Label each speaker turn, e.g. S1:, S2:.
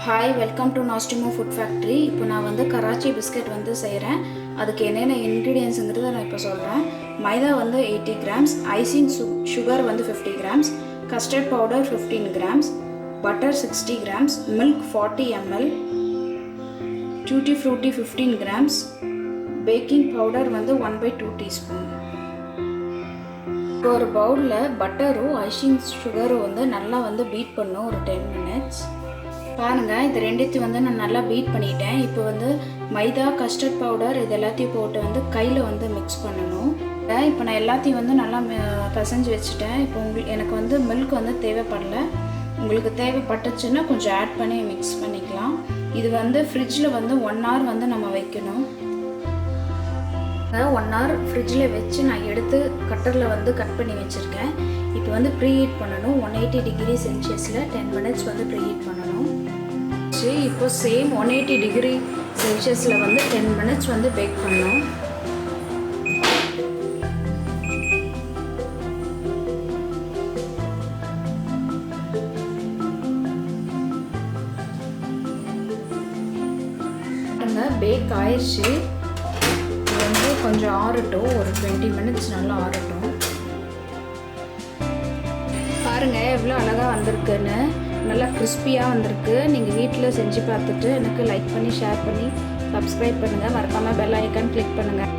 S1: Hi, welcome to Nostimo Food Factory. இப்போ நான் வந்து கராச்சி பிஸ்கட் வந்து செய்கிறேன். அதுக்கு என்னென்ன இன்க்ரீடியன்ஸுங்கிறத நான் இப்போ சொல்கிறேன். மைதா வந்து 80 கிராம்ஸ், ஐசிங் சுகர் வந்து 50 grams, custard powder 15 grams, butter 60 grams, milk 40 ml, tutti frutti 15 grams, baking powder வந்து 1/2 டீஸ்பூன். இப்போ ஒரு பவுலில் பட்டரும் ஐசிங் சுகரும் வந்து நல்லா வந்து பீட் பண்ணும் ஒரு 10 minutes. பாருங்கள், இது ரெண்டுத்தையும் வந்து நான் நல்லா பீட் பண்ணிட்டேன். இப்போ வந்து மைதா, கஸ்டர்ட் பவுடர் இது எல்லாத்தையும் போட்டு வந்து கையில் வந்து மிக்ஸ் பண்ணணும். இப்போ நான் எல்லாத்தையும் வந்து நல்லா பிசைஞ்சு வச்சுட்டேன். இப்போ எனக்கு வந்து மில்க் வந்து தேவைப்படலை. உங்களுக்கு தேவைப்பட்டுச்சுன்னா கொஞ்சம் ஆட் பண்ணி மிக்ஸ் பண்ணிக்கலாம். இது வந்து ஃப்ரிட்ஜில் வந்து 1 hour வந்து நம்ம வைக்கணும். 1 hour ஃப்ரிட்ஜில் வச்சு நான் எடுத்து கட்டரில் வந்து கட் பண்ணி வச்சுருக்கேன். இப்போ வந்து ப்ரீஹீட் பண்ணணும். 180 டிகிரி செல்சியஸில் 10 minutes வந்து ப்ரீஹீட் பண்ணணும். இப்போ சேம் 180 டிகிரி செல்சியஸில் வந்து 10 minutes வந்து பேக் பண்ணணும். பேக் ஆயிடுச்சு. இது வந்து கொஞ்சம் ஆறட்டும், ஒரு 20 minutes நல்லா ஆறட்டும். பாருங்கள் எவ்வளோ அழகாக வந்திருக்குன்னு, நல்லா கிறிஸ்பியாக வந்திருக்கு. நீங்கள் வீட்டில் செஞ்சு பார்த்துட்டு எனக்கு லைக் பண்ணி ஷேர் பண்ணி சப்ஸ்கிரைப் பண்ணுங்கள். மறக்காமல் பெல் ஐக்கான் கிளிக் பண்ணுங்கள்.